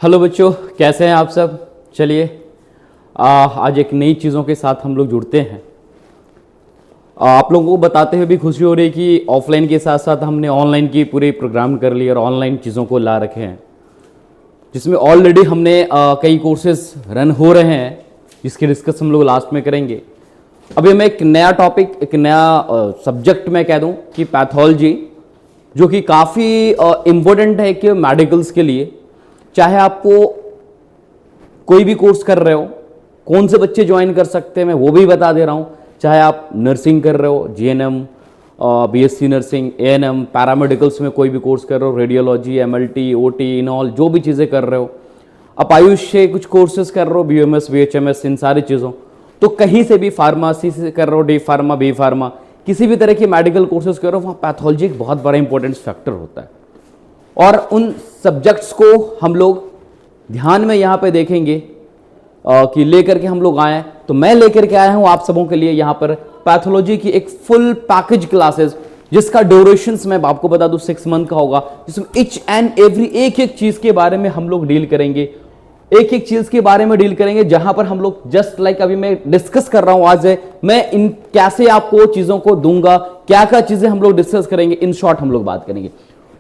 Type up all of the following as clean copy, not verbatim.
Hello बच्चों, कैसे हैं आप सब। चलिए आज एक नई चीज़ों के साथ हम लोग जुड़ते हैं। आप लोगों को बताते हुए भी खुशी हो रही है कि ऑफलाइन के साथ साथ हमने ऑनलाइन की पूरी प्रोग्राम कर ली और ऑनलाइन चीज़ों को ला रखे हैं, जिसमें ऑलरेडी हमने कई कोर्सेज रन हो रहे हैं, जिसकी डिस्कस हम लोग लास्ट में करेंगे। अभी मैं एक नया टॉपिक, एक नया सब्जेक्ट मैं कह दूं कि पैथोलॉजी, जो कि काफ़ी इम्पोर्टेंट है कि मेडिकल्स के लिए, चाहे आपको कोई भी कोर्स कर रहे हो, कौन से बच्चे ज्वाइन कर सकते हैं मैं वो भी बता दे रहा हूँ। चाहे आप नर्सिंग कर रहे हो, GNM, BSc nursing, ANM, paramedicals में कोई भी कोर्स कर रहे हो, रेडियोलॉजी, एमएलटी, ओटी, इनऑल जो भी चीज़ें कर रहे हो, आप आयुष से कुछ कोर्सेज कर रहे हो, बीएमएस, बीएचएमएस, इन सारी चीज़ों, तो कहीं से भी फार्मेसी से कर रहे हो, डी फार्मा, बी फार्मा, किसी भी तरह की मेडिकल कोर्सेज कर रहे हो, वहाँ पैथोलॉजी एक बहुत बड़ा इंपॉर्टेंट फैक्टर होता है। और उन सब्जेक्ट्स को हम लोग ध्यान में यहाँ पे देखेंगे कि लेकर के हम लोग आए हैं। तो मैं लेकर के आया हूँ आप सबों के लिए यहाँ पर पैथोलॉजी की एक फुल पैकेज क्लासेस, जिसका ड्यूरेशंस मैं आपको बता दूं 6 मंथ का होगा, जिसमें इच एंड एवरी एक एक चीज के बारे में हम लोग डील करेंगे, एक एक चीज के बारे में डील करेंगे, जहां पर हम लोग जस्ट लाइक अभी मैं डिस्कस कर रहा हूं आज है, मैं इन कैसे आपको चीजों को दूंगा, क्या क्या चीजें हम लोग डिस्कस करेंगे, इन शॉर्ट हम लोग बात करेंगे।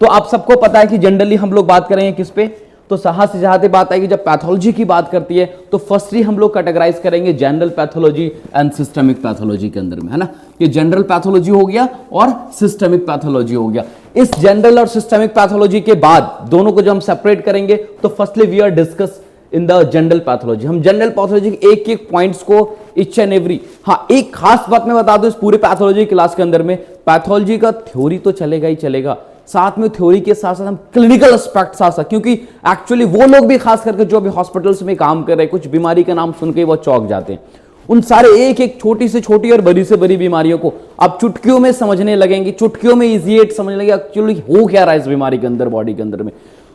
तो आप सबको पता है कि जनरली हम लोग बात करेंगे किस पे, तो जहां से जहां तक बात आएगी, जब पैथोलॉजी की बात करती है तो फर्स्टली हम लोग कैटेगराइज करेंगे general pathology and systemic pathology के अंदर में, है ना। ये जनरल पैथोलॉजी हो गया और सिस्टमिक पैथोलॉजी हो गया। इस जनरल और सिस्टमिक पैथोलॉजी के बाद दोनों को जब हम सेपरेट करेंगे तो firstly we are discuss in the general pathology. हम जनरल पैथोलॉजी के एक एक पॉइंट्स को इच एंड एवरी, हाँ एक खास बात मैं बता दूं, इस पूरे पैथोलॉजी क्लास के अंदर में पैथोलॉजी का थ्योरी तो चलेगा ही चलेगा, साथ में थ्योरी के साथ साथ हम क्लिनिकल एस्पेक्ट साथ, क्योंकि एक्चुअली वो लोग भी खास करके जो अभी हॉस्पिटल्स में काम कर रहे हैं, कुछ बीमारी का नाम सुन के वो चौंक जाते हैं। उन सारे एक एक छोटी से छोटी और बड़ी से बड़ी बीमारियों को आप चुटकियों में समझने लगेंगे, चुटकियों में इजीएट समझने लगेंगे एक्चुअली हो क्या रहा है इस बीमारी के अंदर, बॉडी के अंदर में।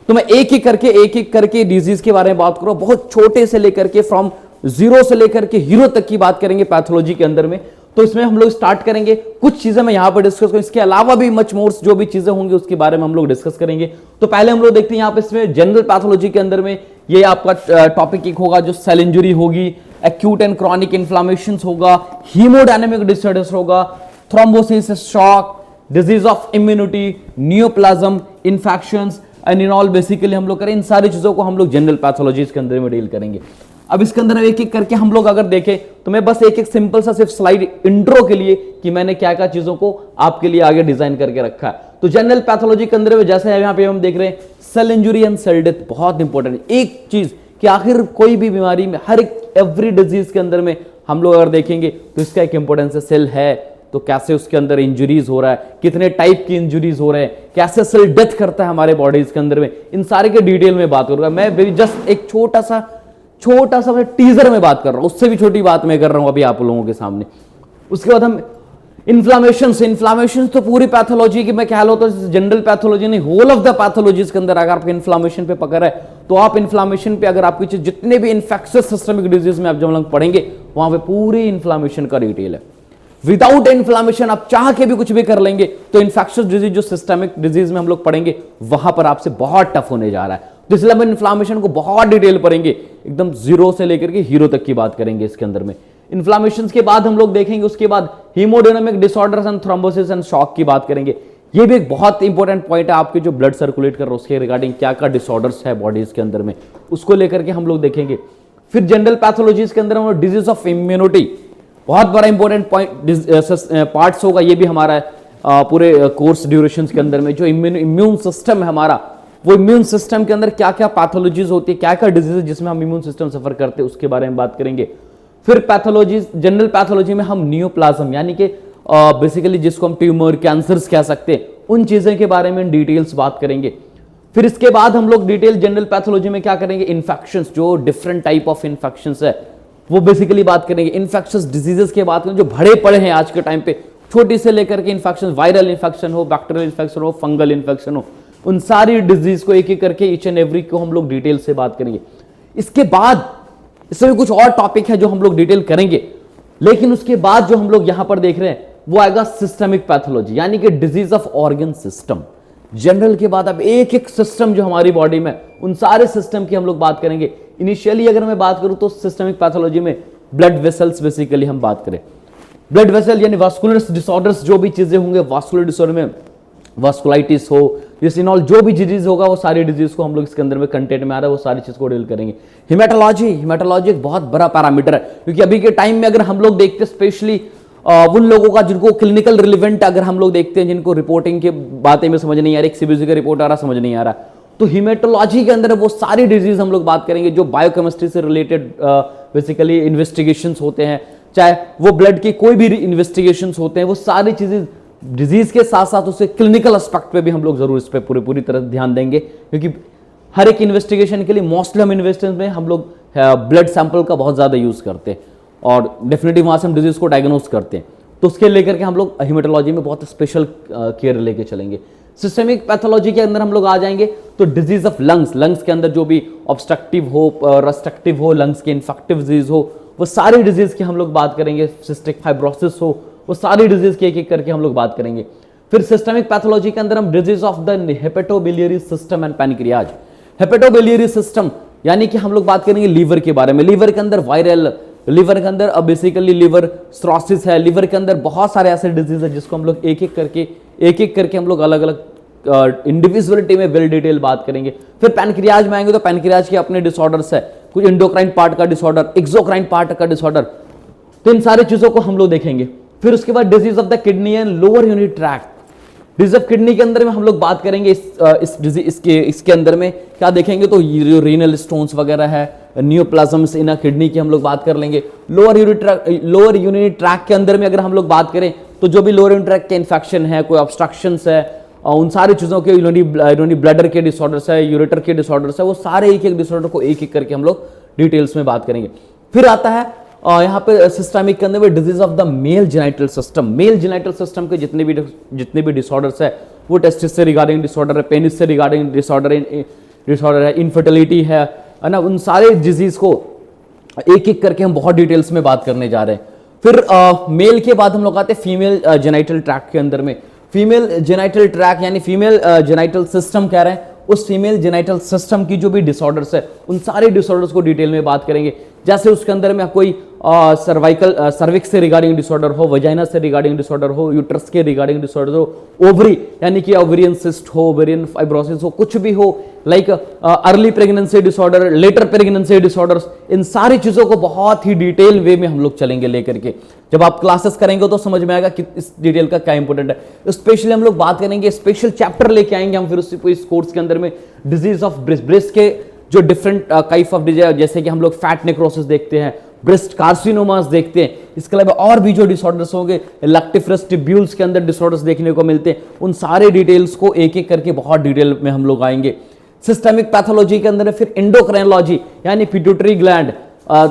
तो मैं एक एक करके डिजीज के बारे में बात करूं, बहुत छोटे से लेकर के फ्रॉम जीरो से लेकर के हीरो तक की बात करेंगे पैथोलॉजी के अंदर में। तो इसमें हम लोग स्टार्ट करेंगे, कुछ चीजें मैं यहां पर डिस्कस करूंगा, इसके अलावा भी मच मोर जो भी चीजें होंगी उसके बारे में हम लोग डिस्कस करेंगे। तो पहले हम लोग देखते हैं यहां पर इसमें जनरल पैथोलॉजी के अंदर में ये आपका टॉपिक एक होगा जो सेल इंजरी होगी, एक्यूट एंड क्रॉनिक इन्फ्लामेशन होगा, हीमोडायनेमिक डिसऑर्डर्स होगा, thrombosis, shock, disease of immunity, neoplasm, infections and in all. Basically हम लोग करें इन सारी चीजों को हम लोग जनरल पैथोलॉजी के अंदर में डील करेंगे। अब इसके अंदर एक एक करके हम लोग अगर देखें तो मैं बस एक एक सिंपल सा सिर्फ स्लाइड इंट्रो के लिए कि मैंने क्या क्या चीजों को आपके लिए आगे डिजाइन करके रखा है। तो जनरल पैथोलॉजी के अंदर में जैसे यहाँ पे हम देख रहे हैं cell injury and cell death, बहुत इंपॉर्टेंट है एक चीज कि आखिर कोई भी बीमारी में हर एक एवरी डिजीज के अंदर में हम लोग अगर देखेंगे तो इसका एक इंपॉर्टेंस है, सेल है तो कैसे उसके अंदर इंजुरीज हो रहा है, कितने टाइप की इंजुरीज हो रहे हैं, कैसे सेल डेथ करता है हमारे बॉडीज के अंदर में, इन सारे के डिटेल में बात करूंगा। मैं जस्ट एक छोटा सा मैं टीजर में बात कर रहा हूं, उससे भी छोटी बात मैं कर रहा हूं अभी आप लोगों के सामने। उसके बाद हम इन्फ्लामेशन तो पूरी पैथोलॉजी की मैं कह लो तो जनरल पैथोलॉजी नहीं, होल ऑफ द पैथोलॉजीज के अंदर अगर आपके इन्फ्लामेशन पे पकड़ है तो आप इन्फ्लामेशन पे अगर आपकी जितने भी इन्फेक्शियस सिस्टमिक डिजीज में आप जब लोग पढ़ेंगे वहां पे पूरी इन्फ्लामेशन का डिटेल है। विदाउट इन्फ्लामेशन आप चाह के भी कुछ भी कर लेंगे तो इन्फेक्शियस डिजीज जो सिस्टमिक डिजीज में हम लोग पढ़ेंगे वहां पर आपसे बहुत टफ होने जा रहा है। तो इसलिए हम इन्फ्लामेशन को बहुत डिटेल पढ़ेंगे, एकदम जीरो से लेकर के हीरो तक की बात करेंगे इसके अंदर में। इन्फ्लामेशन के बाद हम लोग देखेंगे उसके बाद haemodynamic disorders and thrombosis and shock की बात करेंगे। ये भी एक बहुत इंपॉर्टेंट पॉइंट है, आपके जो ब्लड सर्कुलेट कर रहे हो उसके रिगार्डिंग क्या क्या डिसऑर्डर्स है बॉडीज के अंदर में, उसको लेकर के हम लोग देखेंगे। फिर जनरल पैथोलॉजीज के अंदर हम डिजीज ऑफ इम्यूनिटी, बहुत बड़ा इंपॉर्टेंट पॉइंट पार्ट्स होगा, ये भी हमारा पूरे कोर्स ड्यूरेशन के अंदर में। जो इम्यून सिस्टम है हमारा, वो इम्यून सिस्टम के अंदर क्या क्या पैथोलॉजीज होती है, क्या क्या डिजीज जिसमें हम इम्यून सिस्टम सफर करते हैं उसके बारे में बात करेंगे। फिर पैथोलॉजी, जनरल पैथोलॉजी में हम नियोप्लाज्म यानी कि बेसिकली जिसको हम ट्यूमर, कैंसर्स कह सकते हैं, उन चीजों के बारे में डिटेल्स बात करेंगे। फिर इसके बाद हम लोग डिटेल जनरल पैथोलॉजी में क्या करेंगे, इन्फेक्शंस, जो डिफरेंट टाइप ऑफ इन्फेक्शंस है वो बेसिकली बात करेंगे। इन्फेक्शियस डिजीजेस के बात करें जो भरे पड़े हैं आज के टाइम पे, छोटी से लेकर के इन्फेक्शन, वायरल इन्फेक्शन हो, बैक्टीरियल इन्फेक्शन हो, फंगल इन्फेक्शन हो, उन सारी डिजीज को एक एक करके ईच एंड एवरी को हम लोग डिटेल से बात करेंगे। इसके बाद इससे भी कुछ और टॉपिक है जो हम लोग डिटेल करेंगे, लेकिन उसके बाद जो हम लोग यहां पर देख रहे हैं वो आएगा सिस्टमिक पैथोलॉजी यानी कि disease of organ system. General के बाद अब एक एक सिस्टम जो हमारी बॉडी में, उन सारे सिस्टम की हम लोग बात करेंगे। इनिशियली अगर मैं बात करूं तो सिस्टमिक पैथोलॉजी में ब्लड वेसल्स बेसिकली हम बात करें, ब्लड वेसल यानी वास्कुलर डिसऑर्डर्स, जो भी चीजें होंगे वास्कुलर डिसऑर्डर में, वास्कुलाइटिस हो, रेटिनॉल, जो भी डिजीज होगा वो सारी डिजीज को हम लोग इसके अंदर में कंटेंट में आ रहा है, वो सारी चीज को डील करेंगे। हिमेटोलॉजी एक बहुत बड़ा पैरामीटर है, क्योंकि अभी के टाइम में अगर हम लोग देखते हैं स्पेशली उन लोगों का जिनको क्लिनिकल रिलेवेंट अगर हम लोग देखते हैं, जिनको रिपोर्टिंग के बातें में समझ नहीं आ रही, एक सीबीएसई का रिपोर्ट आ रहा समझ नहीं आ रहा, तो हिमेटोलॉजी के अंदर वो सारी डिजीज हम लोग बात करेंगे जो बायोकेमिस्ट्री से रिलेटेड बेसिकली इन्वेस्टिगेशंस होते हैं, चाहे वो ब्लड की कोई भी इन्वेस्टिगेशंस होते हैं, वो सारी चीजें डिजीज के साथ साथ उससे क्लिनिकल एस्पेक्ट पे भी हम लोग जरूर इस पे पूरी तरह ध्यान देंगे, क्योंकि हर एक इन्वेस्टिगेशन के लिए मोस्टली हम इन्वेस्टिगेशन में हम लोग ब्लड सैंपल का बहुत ज्यादा यूज करते हैं और डेफिनेटली वहां से हम डिजीज को डायग्नोस करते हैं। तो उसके लेकर के हम लोग हिमेटोलॉजी में बहुत स्पेशल केयर लेके चलेंगे। सिस्टमिक पैथोलॉजी के अंदर हम लोग आ जाएंगे तो डिजीज ऑफ लंग्स के अंदर जो भी ऑब्स्ट्रक्टिव हो, रेस्ट्रिक्टिव हो, लंग्स के इन्फेक्टिव डिजीज हो, वो सारी डिजीज की हम लोग बात करेंगे। सिस्टिक फाइब्रोसिस हो, वो सारी डिजीज की एक एक करके हम लोग बात करेंगे। फिर सिस्टमिक पैथोलॉजी के अंदर हम disease of the hepatobiliary system and pancreas. Hepatobiliary system यानी कि हम लोग बात करेंगे लीवर के बारे में। लीवर के अंदर वायरल, लीवर के अंदर अब बेसिकली लीवर सिरोसिस है, लीवर के अंदर बहुत सारे ऐसे डिजीज है जिसको हम लोग एक एक करके हम लोग अलग अलग इंडिविजुअलिटी में वेल डिटेल बात करेंगे। फिर पैनक्रियाज में आएंगे तो पैनक्रियाज के अपने डिसऑर्डर्स है, कुछ इंडोक्राइन पार्ट का डिसऑर्डर, एक्सोक्राइन पार्ट का डिसऑर्डर, तो इन सारी चीजों को हम लोग देखेंगे। फिर उसके बाद disease of the kidney and lower unit tract. Disease of kidney के अंदर में हम लोग बात करेंगे इसके अंदर में क्या देखेंगे तो रीनल स्टोन्स वगैरह है, नियोप्लाज्म्स इन किडनी की हम लोग बात कर लेंगे। लोअर यूरिनरी ट्रैक्ट के अंदर में अगर हम लोग बात करें तो जो भी लोअर यूरिनरी ट्रैक्ट के इन्फेक्शन है, कोई ऑब्स्ट्रक्शंस है, उन सारी चीजों के यूरिनरी ब्लैडर के डिसऑर्डर्स है, यूरेटर के डिसऑर्डर्स है, वो सारे एक एक डिसऑर्डर को एक एक करके हम लोग डिटेल्स में बात करेंगे। फिर आता है यहाँ पे सिस्टमिक के अंदर में disease of the mail genital system. Mail genital system के जितने भी डिसऑर्डर्स है, वो टेस्टिस से रिगार्डिंग डिसऑर्डर है, पेनिस से रिगार्डिंग डिसऑर्डर है, इनफर्टिलिटी है ना, उन सारे डिजीज को एक एक करके हम बहुत डिटेल्स में बात करने जा रहे हैं। फिर मेल के बाद हम लोग आते हैं फीमेल जेनाइटल ट्रैक्ट के अंदर में। फीमेल जेनाइटल ट्रैक्ट यानी फीमेल जेनाइटल सिस्टम कह रहे हैं, उस फीमेल जेनाइटल सिस्टम की जो भी डिसऑर्डर्स है, उन सारे डिसऑर्डर्स को डिटेल में बात करेंगे। जैसे उसके अंदर में कोई सर्विक्स से रिगार्डिंग डिसऑर्डर हो, वजाइना से रिगार्डिंग डिसऑर्डर हो, यूट्रस के रिगार्डिंग डिसऑर्डर हो, ओवरी यानी कि ओवेरियन सिस्ट हो, ओवेरियन फाइब्रोसिस हो, कुछ भी हो, like early pregnancy disorder, later pregnancy disorders, इन सारी चीजों को बहुत ही डिटेल वे में हम लोग चलेंगे लेकर के। जब आप क्लासेस करेंगे तो समझ में आएगा कि इस डिटेल का क्या इंपॉर्टेंट है। स्पेशली हम लोग बात करेंगे, स्पेशल चैप्टर लेके आएंगे हम फिर इस कोर्स के अंदर में डिजीज ऑफ ब्रेस्ट के जो डिफरेंट काइप ऑफ डिजीज, जैसे कि हम लोग फैट नेक्रोसिस देखते हैं, ब्रेस्ट कार्सिनोमास देखते हैं, इसके अलावा और भी जो डिसऑर्डर्स होंगे, लैक्टिफरस ट्यूब्यूल्स के अंदर डिसऑर्डर्स देखने को मिलते हैं, उन सारे डिटेल्स को एक एक करके बहुत डिटेल में हम लोग आएंगे। सिस्टमिक पैथोलॉजी के अंदर फिर एंडोक्राइनोलॉजी यानी पिट्यूटरी ग्लैंड,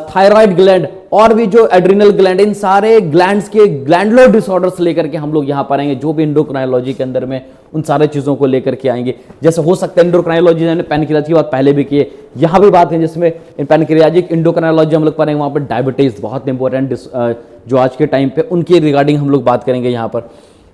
थायराइड ग्लैंड और भी जो एड्रिनल ग्लैंड, इन सारे ग्लैंड्स के ग्लैंडुलर डिसऑर्डर्स लेकर के हम लोग यहाँ पर आएंगे। जो भी एंडोक्राइनोलॉजी के अंदर में उन सारे चीजों को लेकर के आएंगे। जैसे हो सकता है एंडोक्राइनोलॉजी ने पैनक्रियाज की बात पहले भी की है, यहाँ भी बात है जिसमें पैनक्रियाजिक एंडोक्राइनोलॉजी हम लोग पढ़ेंगे। वहाँ पर डायबिटीज बहुत इंपॉर्टेंट जो आज के टाइम पे उनके रिगार्डिंग हम लोग बात करेंगे यहाँ पर।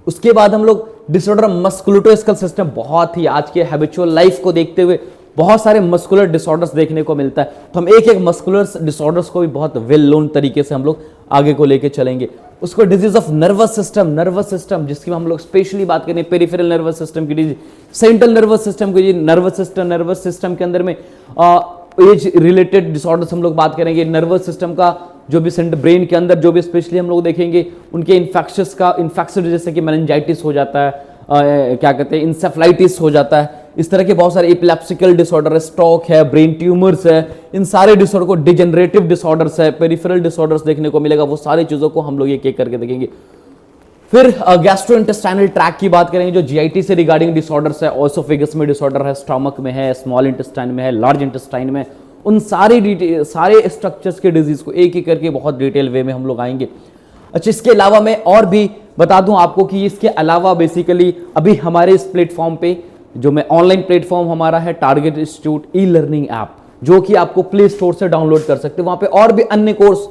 उसके बाद हम लोग डिसऑर्डर मस्कुलोस्केलेटल सिस्टम, बहुत ही आज के हैबिचुअल लाइफ को देखते हुए बहुत सारे मस्कुलर डिसऑर्डर्स देखने को मिलता है, तो हम एक एक मस्कुलर डिसऑर्डर्स को भी बहुत वेल नोन तरीके से हम लोग आगे को लेके चलेंगे। उसको डिजीज ऑफ नर्वस सिस्टम जिसकी हम लोग स्पेशली बात करें, पेरिफेरल नर्वस सिस्टम की डिजीज, सेंट्रल नर्वस सिस्टम की नर्वस सिस्टम के अंदर में एज रिलेटेड डिसऑर्डर्स हम लोग बात करेंगे। नर्वस सिस्टम का जो भी सेंटर ब्रेन के अंदर जो भी स्पेशली हम लोग देखेंगे, उनके इन्फेक्शन जैसे कि मेनिंजाइटिस हो जाता है, क्या कहते हैं इंसेफ्लाइटिस हो जाता है, इस तरह के बहुत सारे एपिलेप्सिकल डिसऑर्डर है, स्ट्रोक है, ब्रेन ट्यूमर्स है, इन सारे डिसऑर्डर को, डिजेनरेटिव डिसऑर्डर्स है, पेरिफेरल डिसऑर्डर्स देखने को मिलेगा। वो सारी चीजों को हम लोग एक एक करके देखेंगे। फिर गैस्ट्रोइंटेस्टाइनल ट्रैक्ट की बात करेंगे, जो जीआईटी से रिगार्डिंग डिसऑर्डर्स है, ओसोफेगस में डिसऑर्डर है, स्टमक में है, स्मॉल इंटेस्टाइन में है, लार्ज इंटेस्टाइन में, उन सारे स्ट्रक्चर्स के डिजीज को एक एक करके बहुत डिटेल वे में हम लोग आएंगे। अच्छा, इसके अलावा मैं और भी बता दूं आपको कि इसके अलावा बेसिकली अभी हमारे इस प्लेटफॉर्म पे जो मैं ऑनलाइन प्लेटफॉर्म हमारा है target institute e learning app, जो कि आपको प्ले स्टोर से डाउनलोड कर सकते हैं। वहां पे और भी अन्य कोर्स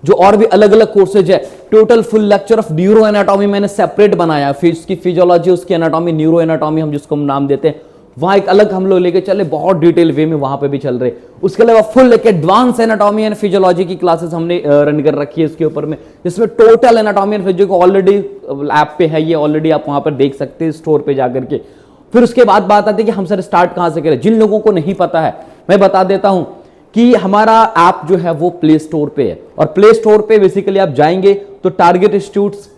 जो और भी अलग अलग कोर्सेज है, total full lecture of neuro anatomy मैंने सेपरेट बनाया, फिर उसकी फिजियोलॉजी, उसकी एनाटॉमी, न्यूरो एनाटॉमी हम जिसको नाम देते हैं, वहां एक अलग हम लोग लेके चले, बहुत डिटेल वे में वहां पे भी चल रहे। उसके अलावा फुल एक एडवांस एनाटॉमी एंड फिजियोलॉजी की क्लासेस हमने रन कर रखी है इसके ऊपर में, जिसमें total anatomy and physio already app पे है, ये ऑलरेडी आप वहां पर देख सकते हैं स्टोर पे जाकर के। फिर उसके बाद बात आती है कि हम सर स्टार्ट कहां से करें। जिन लोगों को नहीं पता है मैं बता देता हूं कि हमारा ऐप जो है वो प्ले स्टोर पे है, और प्ले स्टोर पे बेसिकली आप जाएंगे तो target institutes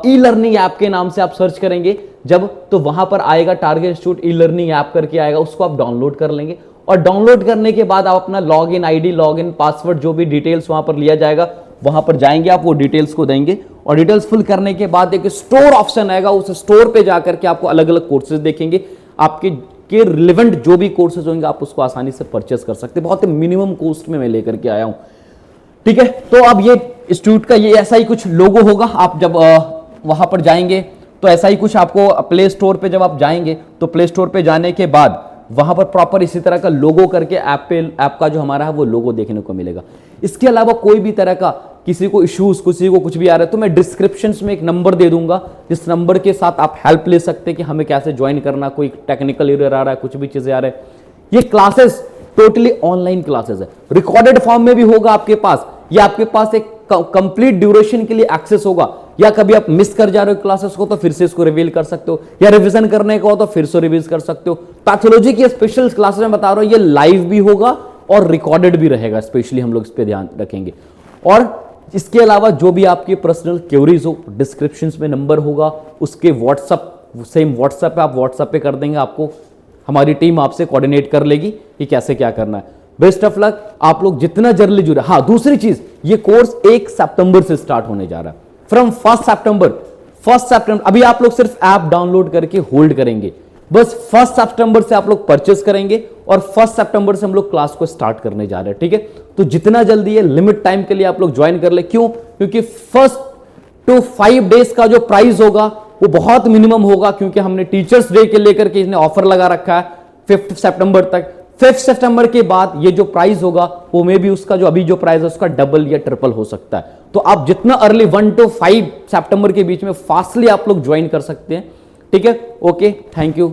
e learning app के नाम से आप सर्च करेंगे जब, तो वहां पर आएगा target institute e learning app करके आएगा, उसको आप डाउनलोड कर लेंगे, और डाउनलोड करने के बाद आप अपना log in ID, log in password जो भी डिटेल्स वहां पर लिया जाएगा, वहां पर जाएंगे, आप वो डिटेल्स को देंगे, और डिटेल्स फिल करने के बाद एक स्टोर ऑप्शन आएगा, उस स्टोर पे जाकर के आपको अलग अलग कोर्सेज देखेंगे, आपके के रिलेवेंट जो भी कोर्सेज होंगे आप उसको आसानी से परचेस कर सकते हैं। बहुत ही मिनिमम कॉस्ट में मैं लेकर के आया हूं, ठीक है। तो अब ये इंस्टीट्यूट का ये ऐसा ही कुछ लोगो होगा, आप जब वहां पर जाएंगे तो ऐसा ही कुछ आपको प्ले स्टोर पे जब आप जाएंगे तो प्ले स्टोर पे जाने के बाद वहां पर प्रॉपर इसी तरह का लोगो करके ऐप का जो हमारा है वो लोगो देखने को मिलेगा। इसके अलावा कोई भी तरह का किसी को इश्यूज, किसी को कुछ भी आ रहा है तो मैं डिस्क्रिप्शन में एक नंबर दे दूंगा, जिस नंबर के साथ आप हेल्प ले सकते हैं कि हमें कैसे ज्वाइन करना, कोई टेक्निकल एरर आ रहा है, कुछ भी चीजें आ रहा है। ये क्लासेस टोटली ऑनलाइन क्लासेस है, रिकॉर्डेड फॉर्म में भी होगा आपके पास, या आपके पास एक कंप्लीट ड्यूरेशन के लिए एक्सेस होगा, या कभी आप मिस कर जा रहे हो क्लासेस को तो फिर से इसको रिवील कर सकते हो, या रिवीजन करने को हो तो फिर से रिवीज कर सकते हो। पैथोलॉजी की स्पेशल क्लासेस में बता रहा हूं, ये लाइव भी होगा और रिकॉर्डेड भी रहेगा, स्पेशली हम लोग इस पे ध्यान रखेंगे। और इसके अलावा जो भी आपकी पर्सनल क्वेरीज हो, डिस्क्रिप्शन में नंबर होगा, उसके व्हाट्सएप, सेम व्हाट्सएप पे आप व्हाट्सएप पे कर देंगे, आपको हमारी टीम आपसे कोऑर्डिनेट कर लेगी कि कैसे क्या करना है। बेस्ट ऑफ लक, आप लोग जितना जल्दी जुड़े। हाँ, दूसरी चीज, ये कोर्स 1 सितंबर से स्टार्ट होने जा रहा है, फ्रॉम 1 सितंबर। अभी आप लोग सिर्फ ऐप डाउनलोड करके होल्ड करेंगे, बस 1 सितंबर से आप लोग परचेस करेंगे, और 1 सितंबर से हम लोग क्लास को स्टार्ट करने जा रहे हैं, ठीक है। तो जितना जल्दी ये लिमिट टाइम के लिए आप लोग ज्वाइन कर ले। क्यों? क्योंकि 1 to 5 डेज का जो प्राइस होगा वो बहुत मिनिमम होगा, क्योंकि हमने टीचर्स डे के लेकर के इसने ऑफर लगा रखा है 5 सितंबर तक। 5 सितंबर के बाद ये जो प्राइस होगा वो में भी उसका जो अभी जो प्राइस है उसका डबल या ट्रिपल हो सकता है। तो आप जितना अर्ली 1 to 5 सितंबर के बीच में फास्टली आप लोग ज्वाइन कर सकते हैं, ठीक है। Okay, thank you.